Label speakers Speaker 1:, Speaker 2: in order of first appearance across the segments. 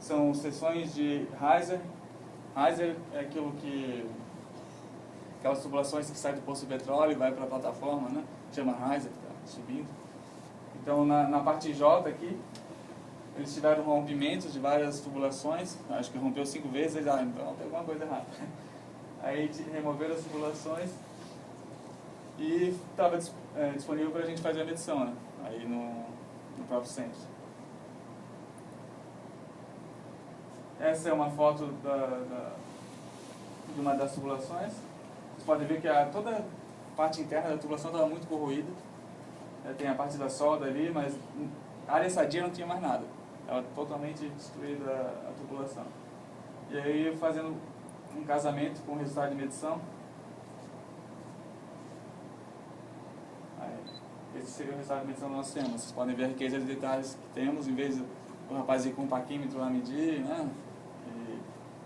Speaker 1: são seções de riser. Riser é aquelas tubulações que saem do poço de petróleo e vai para a plataforma, né? Chama riser, que está subindo. Então, na parte J aqui, eles tiveram rompimentos de várias tubulações, acho que rompeu 5 vezes, então tem alguma coisa errada. Aí removeram as tubulações e estava disponível para a gente fazer a medição, né? Aí no próprio centro. Essa é uma foto de uma das tubulações. Vocês podem ver que toda a parte interna da tubulação estava muito corroída. Tem a parte da solda ali, mas a área sadia não tinha mais nada. Estava totalmente destruída a tubulação. E aí, fazendo um casamento com o resultado de medição, esse seria o resultado de medição do nosso sistema. Vocês podem ver a riqueza de detalhes que temos, em vez do rapaz ir com um paquímetro lá medir, né?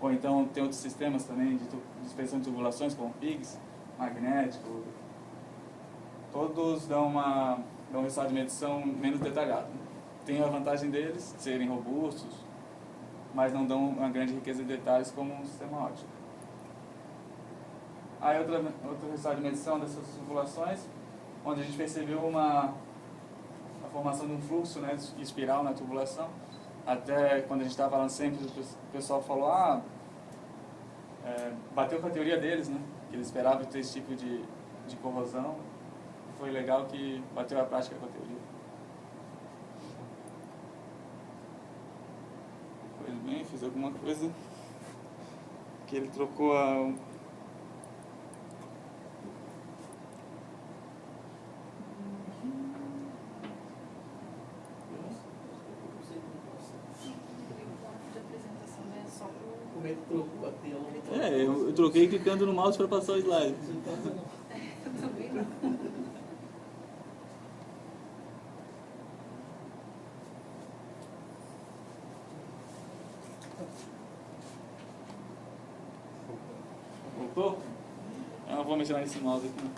Speaker 1: Ou então tem outros sistemas também de inspeção de tubulações, como PIGS, magnético. Todos dão um resultado de medição menos detalhado. Tem a vantagem deles de serem robustos, mas não dão uma grande riqueza de detalhes como um sistema óptico. Aí outro resultado de medição dessas tubulações, onde a gente percebeu a formação de um fluxo, né, de espiral na tubulação. Até quando a gente estava falando sempre, o pessoal falou, bateu com a teoria deles, né, que eles esperavam ter esse tipo de corrosão. Foi legal que bateu a prática com a teoria. Pois bem, fiz alguma coisa que ele trocou eu troquei clicando no mouse para passar o slide. Voltou? Eu não vou mexer nesse mouse aqui não.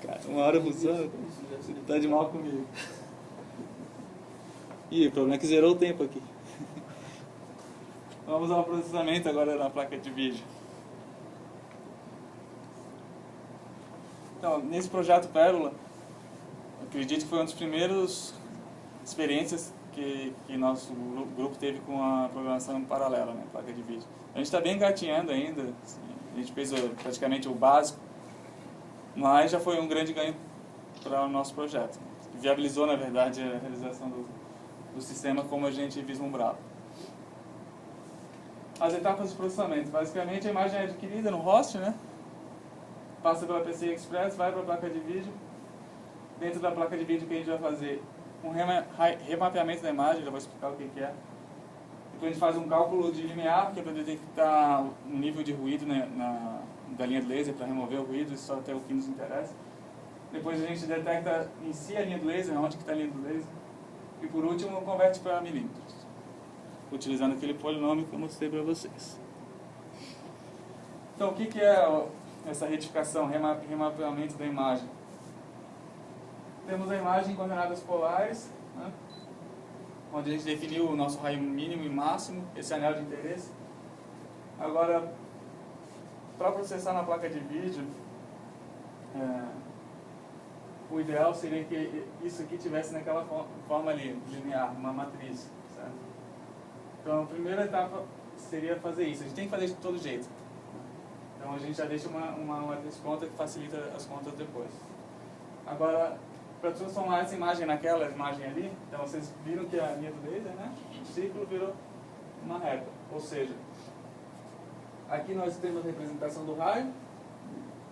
Speaker 1: Cara, uma hora funciona, ele tá de mal comigo. Ih, o problema é que zerou o tempo aqui. Vamos ao processamento agora na placa de vídeo. Então, nesse projeto Pérola, acredito que foi uma das primeiras experiências que nosso grupo teve com a programação paralela, né, placa de vídeo. A gente está bem engatinhando ainda, assim, a gente fez praticamente o básico, mas já foi um grande ganho para o nosso projeto. Viabilizou, na verdade, a realização do sistema como a gente vislumbrava. As etapas de processamento. Basicamente, a imagem é adquirida no host, né? Passa pela PCI Express, vai para a placa de vídeo. Dentro da placa de vídeo, o que a gente vai fazer? Um remapeamento da imagem, já vou explicar o que é. Depois a gente faz um cálculo de limiar, que é para detectar o nível de ruído, né, da linha de laser, para remover o ruído, isso só até o que nos interessa. Depois a gente detecta em si a linha do laser, onde está a linha do laser. E por último, converte para milímetros, utilizando aquele polinômio que eu mostrei para vocês. Então, o que é essa retificação, remapeamento da imagem? Temos a imagem em coordenadas polares, né, onde a gente definiu o nosso raio mínimo e máximo, esse anel de interesse. Agora, para processar na placa de vídeo, o ideal seria que isso aqui tivesse naquela forma ali, linear, uma matriz, certo? Então, a primeira etapa seria fazer isso. A gente tem que fazer de todo jeito. Então, a gente já deixa uma matriz pronta que facilita as contas depois. Agora, para transformar essa imagem naquela imagem ali, então vocês viram que a linha do laser, né? O círculo virou uma reta. Ou seja, aqui nós temos a representação do raio,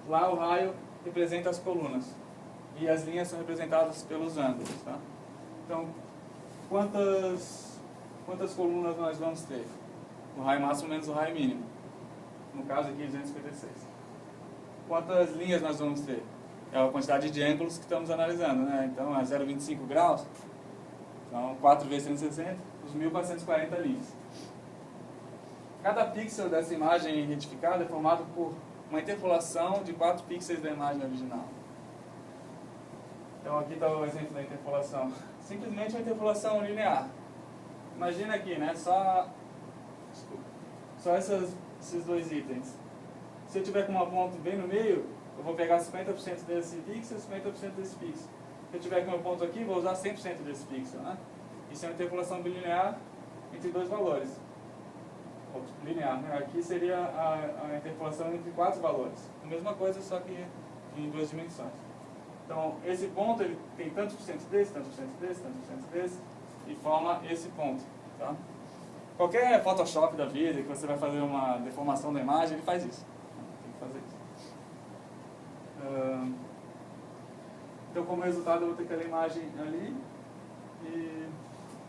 Speaker 1: lá o raio representa as colunas. E as linhas são representadas pelos ângulos, tá? Então, quantas colunas nós vamos ter? O raio máximo menos o raio mínimo. No caso aqui, 256. Quantas linhas nós vamos ter? É a quantidade de ângulos que estamos analisando, né? Então, é 0,25 graus. Então, 4 vezes 360, os 1.440 linhas. Cada pixel dessa imagem retificada é formado por uma interpolação de 4 pixels da imagem original. Então, aqui está o exemplo da interpolação. Simplesmente uma interpolação linear. imagina aqui, né? Só esses dois itens. Se eu tiver com uma ponta bem no meio, eu vou pegar 50% desse pixel e 50% desse pixel. Se eu tiver com meu ponto aqui, vou usar 100% desse pixel, né? Isso é uma interpolação bilinear entre dois valores. Ou linear, né? Aqui seria a interpolação entre 4 valores. A mesma coisa, só que em 2 dimensões. Então, esse ponto ele tem tantos por cento desse, tantos por cento desse, tantos por cento desse, e forma esse ponto. Tá? Qualquer Photoshop da vida, que você vai fazer uma deformação da imagem, ele faz isso. Tem que fazer isso. Então, como resultado, eu vou ter aquela imagem ali. E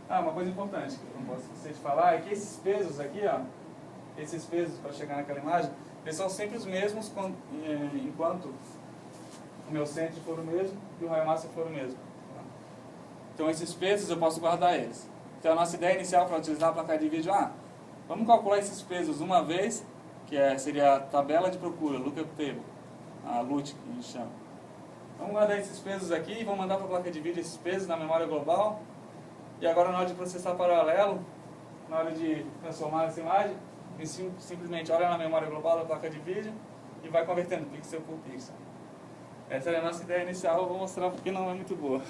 Speaker 1: uma coisa importante que eu não posso esquecer de falar é que esses pesos aqui, ó, esses pesos para chegar naquela imagem, eles são sempre os mesmos enquanto o meu centro for o mesmo e o raio máximo for o mesmo. Então, esses pesos eu posso guardar eles. Então, a nossa ideia inicial para utilizar a placa de vídeo, vamos calcular esses pesos uma vez, que seria a tabela de procura, lookup table, a LUT, que a gente chama. Vamos guardar esses pesos aqui e vamos mandar para a placa de vídeo esses pesos na memória global. E agora, na hora de processar paralelo, na hora de transformar essa imagem, a gente simplesmente olha na memória global da placa de vídeo e vai convertendo pixel por pixel. Essa é a nossa ideia inicial, eu vou mostrar porque não é muito boa.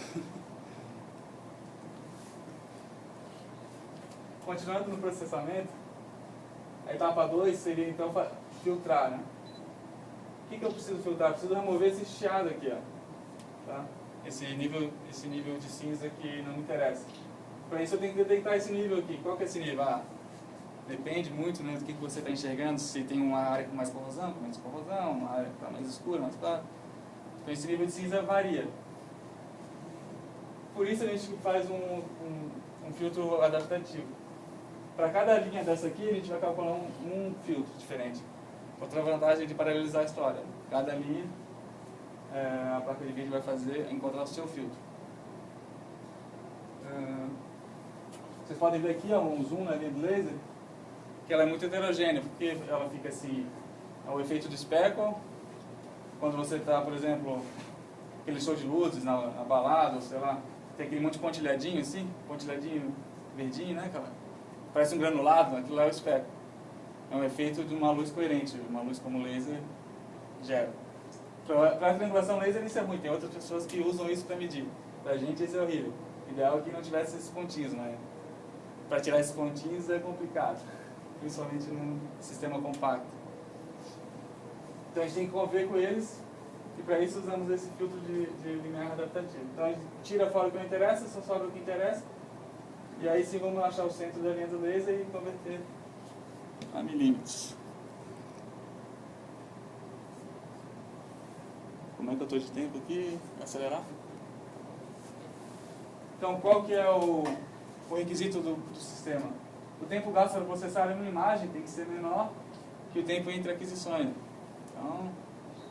Speaker 1: Continuando no processamento, a etapa 2 seria então filtrar, né? O que eu preciso filtrar? Eu preciso remover esse chiado aqui, ó. Tá? Esse nível de cinza que não me interessa. Para isso eu tenho que detectar esse nível aqui. Qual que é esse nível? Depende muito, né, do que você está enxergando, se tem uma área com mais corrosão, com menos corrosão, uma área que está mais escura, mais clara. Então esse nível de cinza varia. Por isso a gente faz um filtro adaptativo. Para cada linha dessa aqui, a gente vai calcular um filtro diferente. Outra vantagem de paralelizar a história. Cada linha, a placa de vídeo vai encontrar o seu filtro. Vocês podem ver aqui um zoom na linha do laser, que ela é muito heterogênea, porque ela fica assim, o efeito de speckle, quando você está, por exemplo, aquele show de luzes na balada, ou sei lá, tem aquele monte de pontilhadinho assim, pontilhadinho verdinho, né, cara? Parece um granulado, aquilo lá é o speckle. É um efeito de uma luz coerente, uma luz como laser gera. Para a triangulação laser isso é ruim, tem outras pessoas que usam isso para medir. Para a gente isso é horrível. O ideal é que não tivesse esses pontinhos, né? Para tirar esses pontinhos é complicado, principalmente num sistema compacto. Então a gente tem que conviver com eles e para isso usamos esse filtro de linear adaptativo. Então a gente tira fora o que não interessa, só sobra o que interessa e aí sim vamos achar o centro da linha do laser e converter a milímetros. Como é que eu estou de tempo aqui? Acelerar? Então qual que é o requisito do sistema? O tempo gasto para processar uma imagem tem que ser menor que o tempo entre aquisições. Então,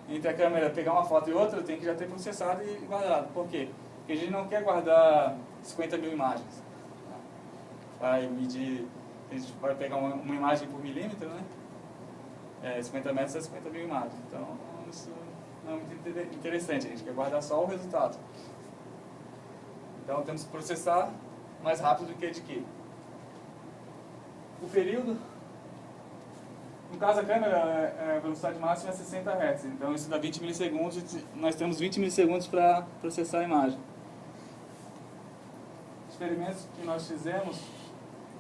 Speaker 1: entre a câmera pegar uma foto e outra, tem que já ter processado e guardado. Por quê? Porque a gente não quer guardar 50 mil imagens. Vai medir, a gente vai pegar uma imagem por milímetro, né? 50 metros é 50 mil imagens. Então, isso não é muito interessante, a gente quer guardar só o resultado. Então, temos que processar mais rápido do que adquirir. O período, no caso a câmera, a velocidade máxima é 60 Hz, então isso dá 20 milissegundos, nós temos 20 milissegundos para processar a imagem. Experimentos que nós fizemos,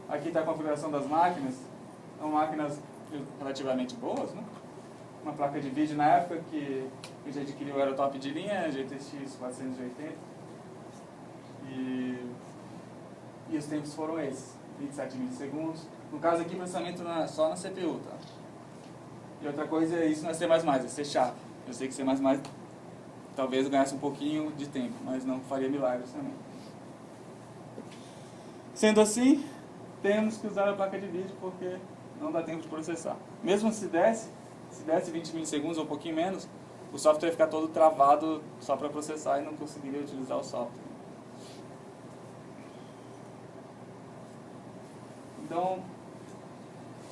Speaker 1: aqui está a configuração das máquinas, são máquinas relativamente boas, né? Uma placa de vídeo na época que eu já adquiriu era o top de linha, GTX 480, e os tempos foram esses, 27 milissegundos. No caso aqui, processamento só na CPU, tá? E outra coisa é isso não é C++, é C#. Eu sei que C++ talvez ganhasse um pouquinho de tempo, mas não faria milagres também. Sendo assim, temos que usar a placa de vídeo porque não dá tempo de processar. Mesmo se desse 20 milissegundos ou um pouquinho menos, o software ia ficar todo travado só para processar e não conseguiria utilizar o software. Então,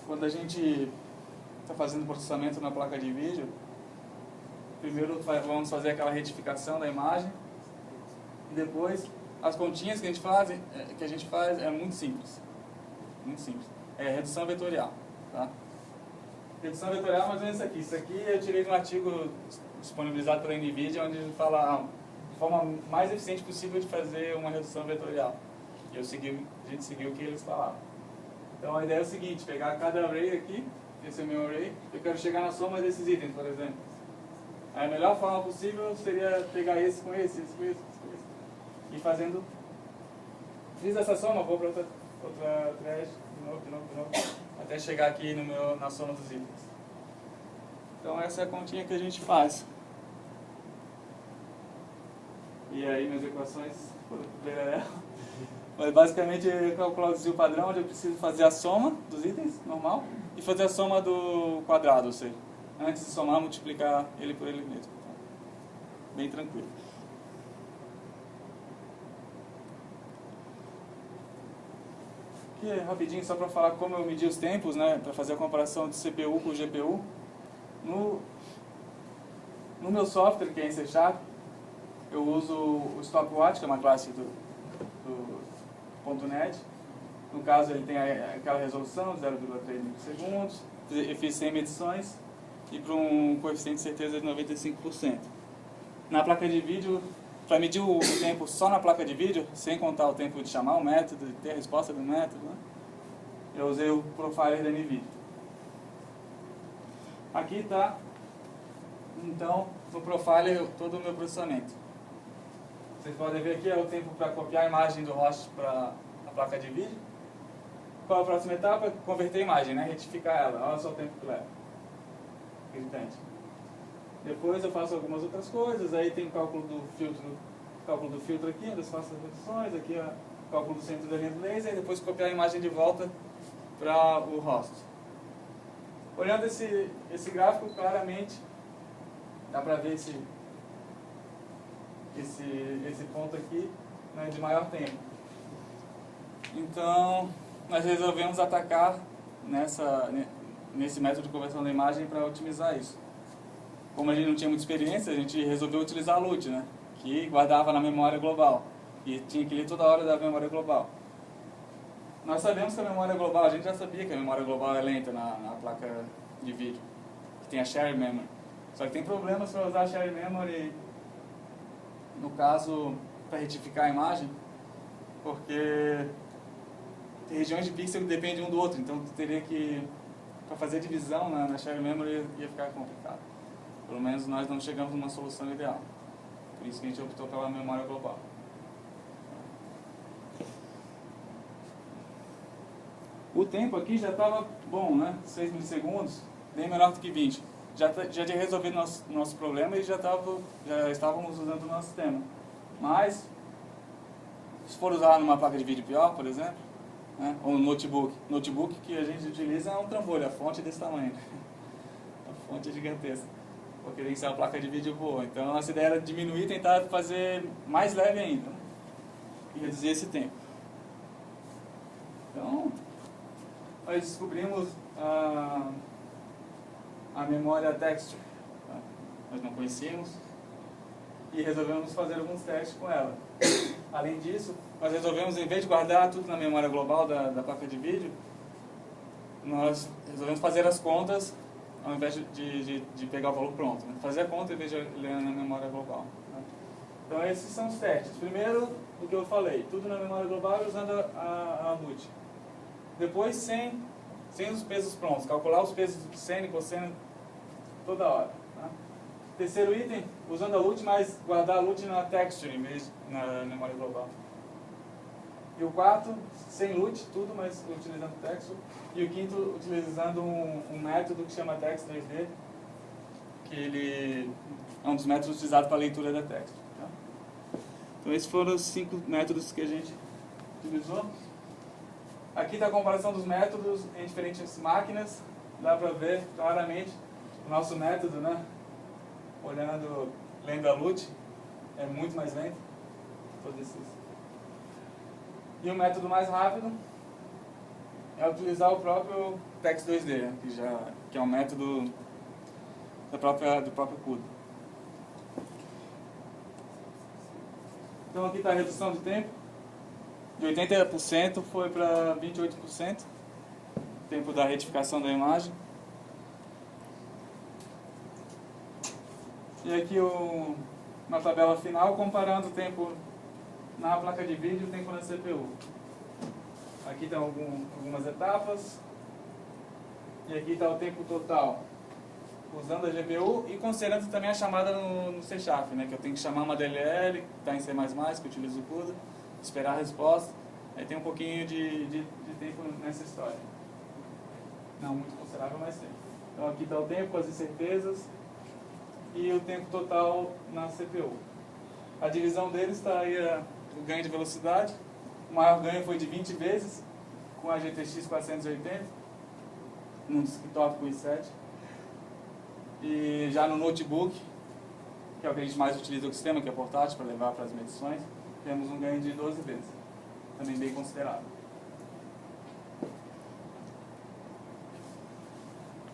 Speaker 1: quando a gente está fazendo processamento na placa de vídeo, primeiro vamos fazer aquela retificação da imagem e depois as continhas que a gente faz é muito simples. muito simples. É redução vetorial, tá? Redução vetorial é mais ou menos isso aqui. Isso aqui eu tirei de um artigo disponibilizado pela NVIDIA, onde ele fala a forma mais eficiente possível de fazer uma redução vetorial. E a gente seguiu o que eles falavam. Então a ideia é o seguinte, pegar cada array aqui, esse é o meu array, eu quero chegar na soma desses itens, por exemplo. Aí a melhor forma possível seria pegar esse com esse, esse com esse, esse com esse. E fazendo... Fiz essa soma, vou para outra thread, de novo, até chegar aqui na soma dos itens. Então essa é a continha que a gente faz. E aí minhas equações foram pro Berarel. Mas basicamente eu calculo o padrão, onde eu preciso fazer a soma dos itens, normal, e fazer a soma do quadrado, ou seja, antes de somar, multiplicar ele por ele mesmo. Então, bem tranquilo. Aqui rapidinho só para falar como eu medi os tempos, né, para fazer a comparação de CPU com GPU. No meu software, que é em C#, eu uso o Stopwatch, que é uma classe do .NET. No caso, ele tem aquela resolução de 0,3 milissegundos. Eu fiz 100 medições e para um coeficiente de certeza de 95%. Na placa de vídeo, para medir o tempo só na placa de vídeo, sem contar o tempo de chamar o método e ter a resposta do método, né, eu usei o Profiler da NVIDIA. Aqui está, então, no Profiler todo o meu processamento. Vocês podem ver aqui é o tempo para copiar a imagem do host para a placa de vídeo. Qual a próxima etapa? Converter a imagem, né? Retificar ela. Olha só o tempo que leva. Gritante. Depois eu faço algumas outras coisas. Aí tem o cálculo do filtro aqui, onde eu faço as reduções. Aqui é o cálculo do centro da linha do laser. E depois copiar a imagem de volta para o host. Olhando esse gráfico, claramente dá para ver esse ponto aqui, né, de maior tempo. Então, nós resolvemos atacar nesse método de conversão da imagem para otimizar isso. Como a gente não tinha muita experiência, a gente resolveu utilizar a LUT, né, que guardava na memória global. E tinha que ler toda hora da memória global. Nós sabemos que a memória global, a gente já sabia que a memória global é lenta na placa de vídeo, que tem a shared memory. Só que tem problemas para usar a shared memory, no caso, para retificar a imagem, porque tem regiões de pixel que dependem um do outro, então teria que, para fazer a divisão na shared memory, ia ficar complicado. Pelo menos nós não chegamos numa solução ideal. Por isso que a gente optou pela memória global. O tempo aqui já estava bom, né? 6 milissegundos, bem menor do que 20. Já tinha resolvido nosso problema e já estávamos usando o nosso sistema. Mas, se for usar numa placa de vídeo pior, por exemplo, né? Ou um notebook que a gente utiliza é um trambolho, a fonte é desse tamanho. A fonte é gigantesca, porque tem que ser uma placa de vídeo boa. Então, a nossa ideia era diminuir e tentar fazer mais leve ainda, né? E reduzir esse tempo. Então, nós descobrimos a memória texture, tá? Nós não conhecíamos e resolvemos fazer alguns testes com ela. Além disso, nós resolvemos, em vez de guardar tudo na memória global da placa de vídeo, nós resolvemos fazer as contas ao invés de pegar o valor pronto, né? Fazer a conta em vez de ler na memória global, né? Então esses são os testes. Primeiro, o que eu falei, tudo na memória global usando a LUT. Depois, sem os pesos prontos, calcular os pesos de seno e cosseno toda hora, tá? Terceiro item, usando a LUT, mas guardar a LUT na texture em vez na memória global. E o quarto, sem LUT, tudo, mas utilizando texture. E o quinto, utilizando um método que chama Text2D, que ele é um dos métodos utilizados para a leitura da texture, tá? Então esses foram os 5 métodos que a gente utilizou. Aqui está a comparação dos métodos em diferentes máquinas. Dá para ver claramente o nosso método, né? Lendo a LUT, é muito mais lento. Todos esses. E o método mais rápido é utilizar o próprio Text2D, né? que é um método do próprio CUDA. Então aqui está a redução de tempo. de 80% foi para 28%, tempo da retificação da imagem. E aqui uma tabela final comparando o tempo na placa de vídeo e o tempo na CPU. Aqui estão algumas etapas. E aqui está o tempo total usando a GPU e considerando também a chamada no C#, né? Que eu tenho que chamar uma DLL, que está em C++, que eu utilizo o CUDA, esperar a resposta. Aí tem um pouquinho de tempo nessa história. Não muito considerável, mas tem. Então aqui está o tempo, as incertezas e o tempo total na CPU. A divisão deles está aí o ganho de velocidade. O maior ganho foi de 20 vezes com a GTX 480 no desktop com i7. E já no notebook, que é o que a gente mais utiliza o sistema, que é portátil para levar para as medições, temos um ganho de 12 vezes, também bem considerável.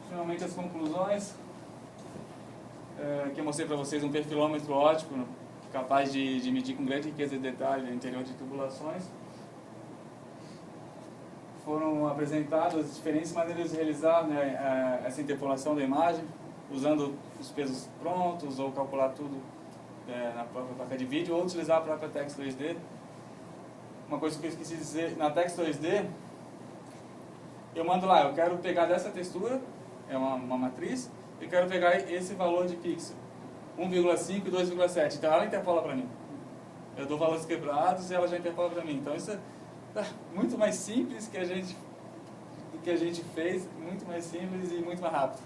Speaker 1: Finalmente as conclusões. Aqui eu mostrei para vocês um perfilômetro óptico, capaz de medir com grande riqueza de detalhe o interior de tubulações. Foram apresentadas diferentes maneiras de realizar, né, essa interpolação da imagem, usando os pesos prontos ou calcular tudo na própria placa de vídeo ou utilizar a própria Tex 2D. Uma coisa que eu esqueci de dizer, na Tex 2D, eu mando lá, eu quero pegar dessa textura, é uma matriz, e quero pegar esse valor de pixel, 1,5 e 2,7, então ela interpola para mim. Eu dou valores quebrados e ela já interpola para mim. Então isso é muito mais simples do que a gente fez, muito mais simples e muito mais rápido.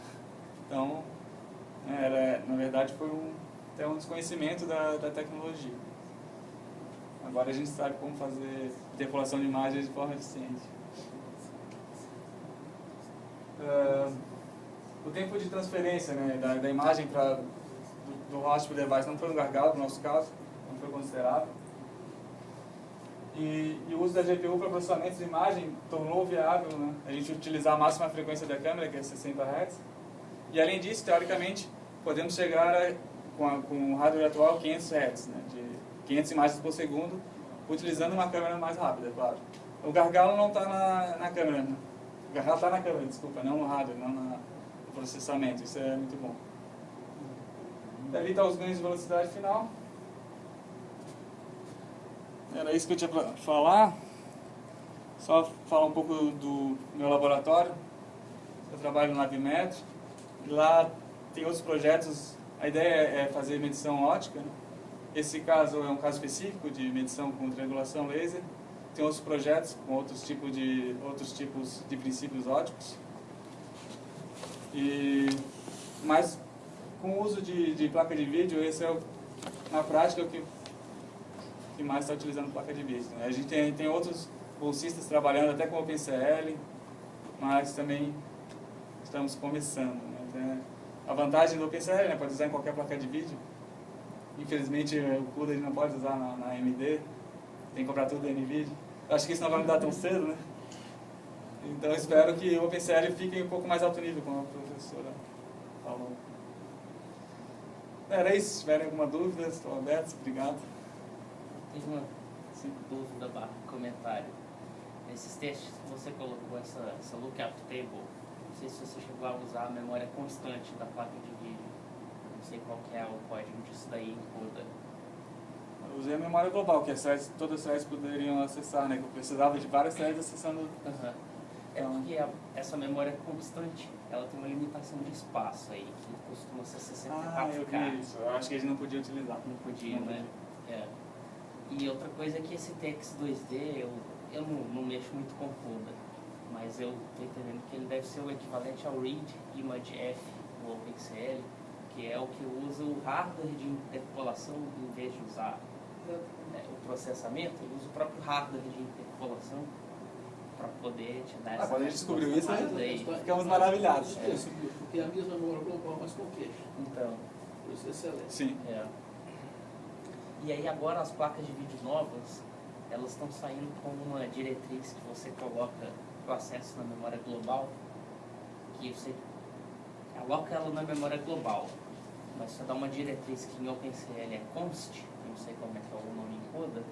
Speaker 1: Então, na verdade, foi até um desconhecimento da tecnologia. Agora a gente sabe como fazer interpolação de imagens de forma eficiente. O tempo de transferência, né, da imagem do host para o device não foi um gargalo, no nosso caso, não foi considerável. E o uso da GPU para processamento de imagem tornou viável, né, a gente utilizar a máxima frequência da câmera, que é 60 Hz. E além disso, teoricamente, podemos chegar com o hardware atual 500 Hz, né, de 500 imagens por segundo, utilizando uma câmera mais rápida, é claro. O gargalo não está na câmera, né? O gargalo está na câmera, desculpa, não no hardware, não no processamento, isso é muito bom. Ali está os ganhos de velocidade final. Era isso que eu tinha para falar. Só falar um pouco do meu laboratório. Eu trabalho no Navimetro. Lá tem outros projetos. A ideia é fazer medição óptica, né? Esse caso é um caso específico de medição com triangulação laser. Tem outros projetos com outros tipos de princípios ópticos. Mas com o uso de placa de vídeo, esse é na prática o que mais está utilizando placa de vídeo, né? A gente tem outros bolsistas trabalhando até com OpenCL, mas também estamos começando, né? A vantagem do OpenCL, né, pode usar em qualquer placa de vídeo. Infelizmente o CUDA ele não pode usar na AMD, tem que comprar tudo da NVIDIA. Eu acho que isso não vai mudar tão cedo, né? Então eu espero que o OpenCL fique um pouco mais alto nível, como a professora falou. Era isso, se tiverem alguma dúvida, estou aberto, obrigado.
Speaker 2: Tem uma dúvida barra comentário. Nesses testes que você colocou essa lookup table, não sei se você chegou a usar a memória constante da placa de vídeo. Não sei qual que é o código disso daí em CUDA.
Speaker 1: Eu usei a memória global, que todas as threads poderiam acessar, né? Que eu precisava de várias threads acessando.
Speaker 2: É porque essa memória constante, ela tem uma limitação de espaço aí, que costuma ser 64K.
Speaker 1: Eu vi isso. Eu acho que eles não podiam utilizar.
Speaker 2: Não podia, né? É. E outra coisa é que esse Tex 2D, eu não mexo muito com CUDA, mas eu estou entendendo que ele deve ser o equivalente ao Read Image F do OpenCL, que é o que usa o hardware de interpolação em vez de usar o processamento, ele usa o próprio hardware de interpolação para poder te dar essa...
Speaker 1: Quando a gente descobriu isso,
Speaker 2: aí
Speaker 1: ficamos maravilhados.
Speaker 3: Porque a mesma memória global, mas com queijo.
Speaker 2: Então...
Speaker 3: Isso é excelente.
Speaker 1: Sim.
Speaker 2: E aí agora as placas de vídeo novas, elas estão saindo com uma diretriz que você coloca o acesso na memória global, que você aloca ela na memória global, mas você dá uma diretriz que em OpenCL é const, não sei como é que é o nome em CUDA,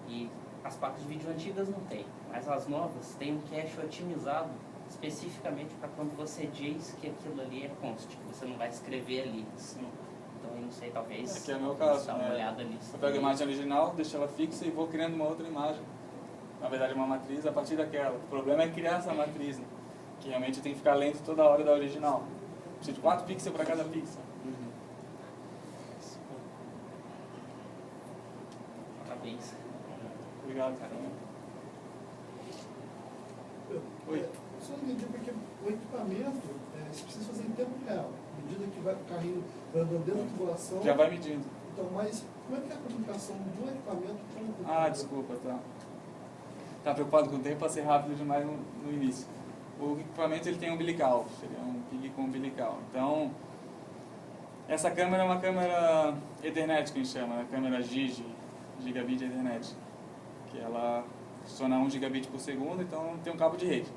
Speaker 2: e as placas de vídeo antigas não tem, mas as novas tem um cache otimizado especificamente para quando você diz que aquilo ali é const, que você não vai escrever ali.
Speaker 1: Sim.
Speaker 2: Então eu não sei, talvez
Speaker 1: Aqui é o meu caso.
Speaker 2: dá uma olhada nisso.
Speaker 1: Eu pego a imagem original, deixo ela fixa e vou criando uma outra imagem. Na verdade, uma matriz a partir daquela. O problema é criar essa matriz, né? Que realmente tem que ficar lento toda hora da original. Preciso de 4 pixels para cada pixel.
Speaker 2: Parabéns.
Speaker 1: Obrigado, cara. Oi.
Speaker 4: Só não entendi porque o equipamento, você precisa fazer em tempo real. À medida que vai, o carrinho vai andando dentro da tubulação.
Speaker 1: Já vai medindo.
Speaker 4: Então, mas como é que é a comunicação do equipamento com o computador?
Speaker 1: Ah, desculpa, tá. Tá preocupado com o tempo, passei rápido demais no início. O equipamento ele tem umbilical, seria um pig com umbilical. Então, essa câmera é uma câmera Ethernet que a gente chama, né? Câmera Gigabit Ethernet, que ela funciona a 1 gigabit por segundo, então tem um cabo de rede.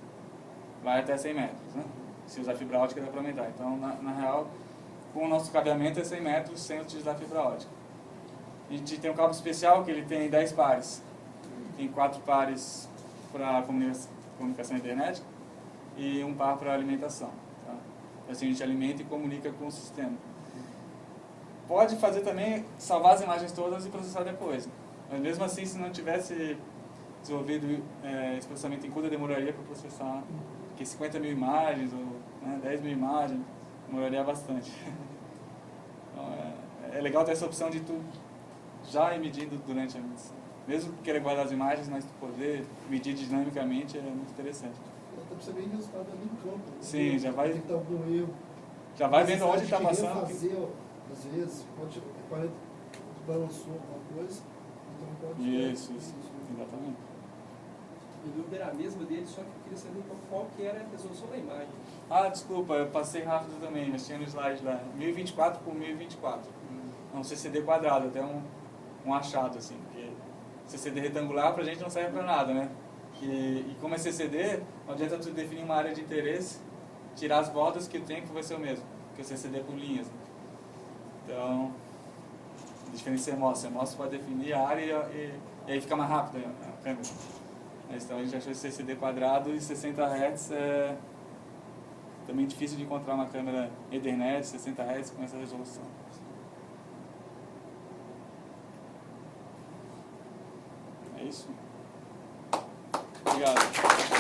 Speaker 1: Vai até 100 metros, né? Se usar fibra ótica dá para aumentar. Então, na real, com o nosso cabeamento é 100 metros sem utilizar fibra ótica. A gente tem um cabo especial que ele tem 10 pares. Tem 4 pares para comunicação internet e um par para alimentação. Tá? Assim a gente alimenta e comunica com o sistema. Pode fazer também, salvar as imagens todas e processar depois. Mas mesmo assim, se não tivesse desenvolvido esse processamento em CUDA, demoraria para processar, porque 50 mil imagens ou 10 mil imagens, demoraria bastante. Então, é legal ter essa opção de tu já ir medindo durante a medição. Mesmo que queira guardar as imagens, mas tu poder medir dinamicamente é muito interessante.
Speaker 4: Até para você ver o resultado ali em campo.
Speaker 1: Sim, já vai,
Speaker 4: Está algum erro.
Speaker 1: já vai vendo onde está
Speaker 4: Necessidade de
Speaker 1: passando.
Speaker 4: refazer, às vezes, pode, o 40 balançou alguma coisa, então pode...
Speaker 1: Isso, exatamente.
Speaker 3: A dúvida era a mesma dele, só que eu queria saber qual que era a resolução da imagem.
Speaker 1: Ah, desculpa, eu passei rápido também, mas tinha no slide lá, 1024 por 1024. É um CCD quadrado, até um achado, assim, porque CCD retangular pra gente não serve pra nada, né? E como é CCD, não adianta tu definir uma área de interesse, tirar as bordas que o tempo vai ser o mesmo, porque o CCD é por linhas. Né? Então, a diferença é CMOS. CMOS pode definir a área e aí fica mais rápido a câmera. Mas, então a gente achou esse CCD quadrado e 60 Hz é também difícil de encontrar uma câmera Ethernet 60 Hz com essa resolução. É isso. Obrigado.